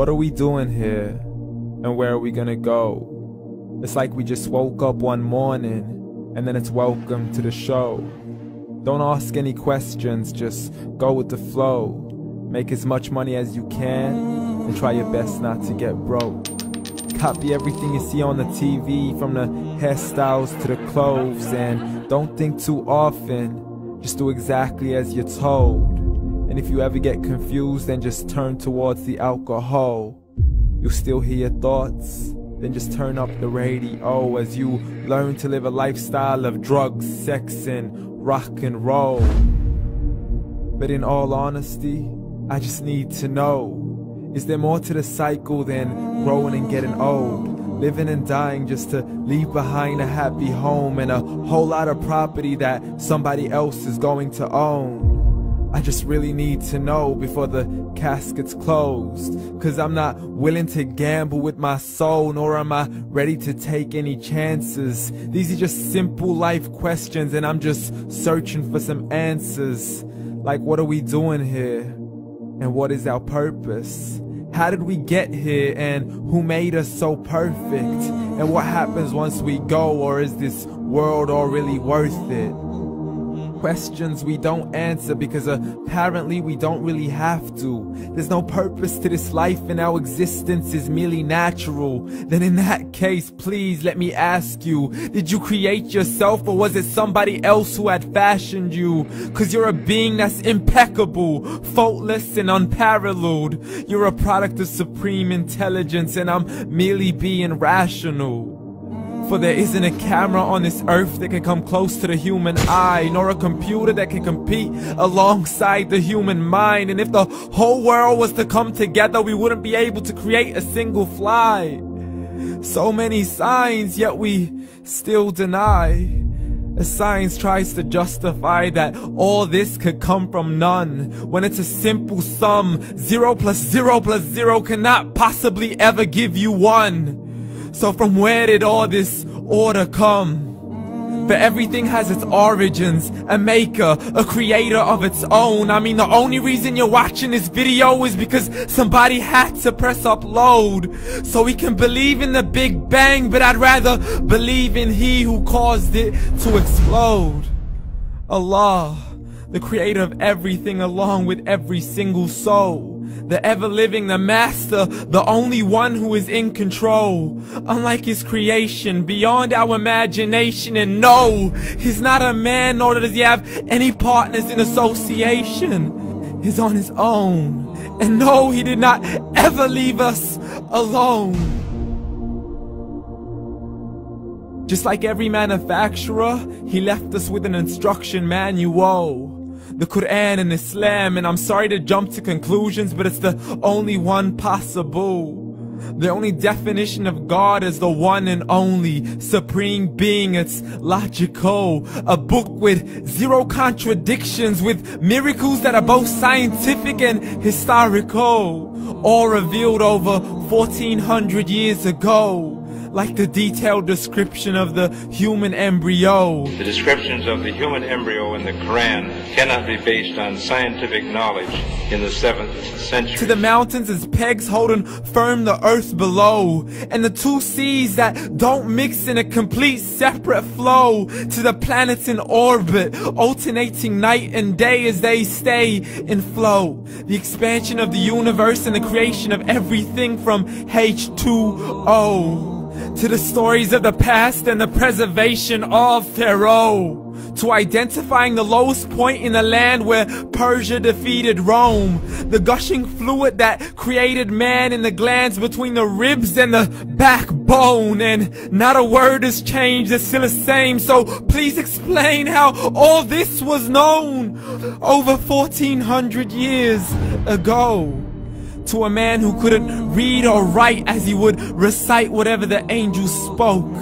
What are we doing here? And where are we gonna go? It's like we just woke up one morning and then it's welcome to the show. Don't ask any questions, just go with the flow. Make as much money as you can and try your best not to get broke. Copy everything you see on the TV, from the hairstyles to the clothes, and don't think too often, just do exactly as you're told. And if you ever get confused, then just turn towards the alcohol. You'll still hear your thoughts, then just turn up the radio as you learn to live a lifestyle of drugs, sex, and rock and roll. But in all honesty, I just need to know, is there more to the cycle than growing and getting old? Living and dying just to leave behind a happy home and a whole lot of property that somebody else is going to own. I just really need to know before the casket's closed, 'cause I'm not willing to gamble with my soul, nor am I ready to take any chances. These are just simple life questions and I'm just searching for some answers. Like, what are we doing here? And what is our purpose? How did we get here, and who made us so perfect? And what happens once we go, or is this world all really worth it? Questions we don't answer because apparently we don't really have to. There's no purpose to this life and our existence is merely natural. Then in that case, please let me ask you, did you create yourself, or was it somebody else who had fashioned you? 'Cause you're a being that's impeccable, faultless and unparalleled. You're a product of supreme intelligence and I'm merely being rational. For there isn't a camera on this earth that can come close to the human eye, nor a computer that can compete alongside the human mind. And if the whole world was to come together, we wouldn't be able to create a single fly. So many signs, yet we still deny. As science tries to justify that all this could come from none, when it's a simple sum. 0 plus 0 plus 0 cannot possibly ever give you 1. So from where did all this order come? But everything has its origins, a maker, a creator of its own. I mean, the only reason you're watching this video is because somebody had to press upload. So we can believe in the Big Bang, but I'd rather believe in He who caused it to explode. Allah, the creator of everything along with every single soul. The ever-living, the master, the only one who is in control. Unlike his creation, beyond our imagination. And no, he's not a man, nor does he have any partners in association. He's on his own. And no, he did not ever leave us alone. Just like every manufacturer, he left us with an instruction manual. The Quran and Islam, and I'm sorry to jump to conclusions, but it's the only one possible. The only definition of God is the one and only supreme being. It's logical, a book with 0 contradictions, with miracles that are both scientific and historical, all revealed over 1400 years ago. Like the detailed description of the human embryo. The descriptions of the human embryo in the Quran cannot be based on scientific knowledge in the 7th century. To the mountains as pegs holding firm the earth below, and the 2 seas that don't mix in a complete separate flow. To the planets in orbit, alternating night and day as they stay in flow. The expansion of the universe and the creation of everything from H2O. To the stories of the past and the preservation of Pharaoh. To identifying the lowest point in the land where Persia defeated Rome. The gushing fluid that created man in the glands between the ribs and the backbone. And not a word has changed, it's still the same. So please explain how all this was known over 1400 years ago. To a man who couldn't read or write, as he would recite whatever the angels spoke.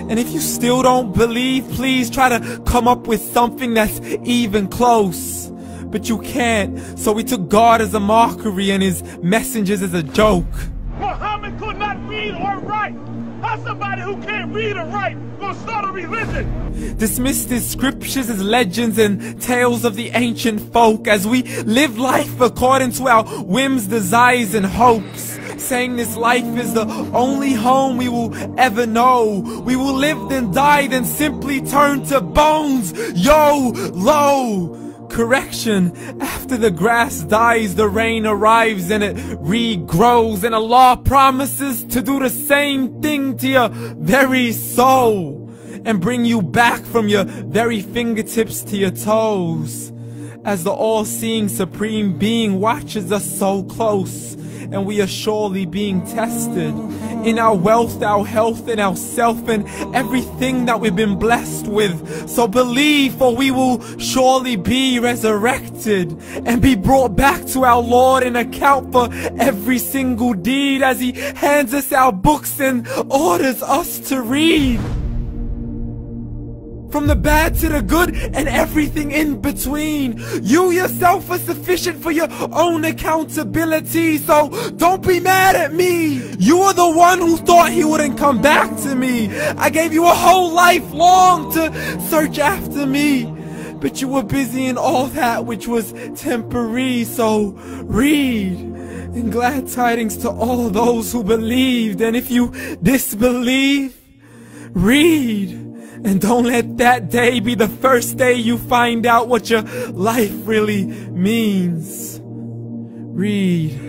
And if you still don't believe, please try to come up with something that's even close. But you can't, so we took God as a mockery and his messengers as a joke. Muhammad could not read or write. How somebody who can't read or write gonna start a religion? Dismissed his scriptures as legends and tales of the ancient folk, as we live life according to our whims, desires, and hopes. saying this life is the only home we will ever know. We will live then die, then simply turn to bones. YOLO! Correction, after the grass dies, the rain arrives and it regrows, and Allah promises to do the same thing to your very soul and bring you back from your very fingertips to your toes, as the all-seeing supreme being watches us so close, and we are surely being tested in our wealth, our health, and our self, and everything that we've been blessed with. So believe, for we will surely be resurrected and be brought back to our Lord and account for every single deed, as He hands us our books and orders us to read. From the bad to the good and everything in between. You yourself are sufficient for your own accountability, so don't be mad at me. You are the one who thought He wouldn't come back to me. I gave you a whole life long to search after me, but you were busy in all that which was temporary. So read, and glad tidings to all those who believed. And if you disbelieve, read. And don't let that day be the first day you find out what your life really means. Read.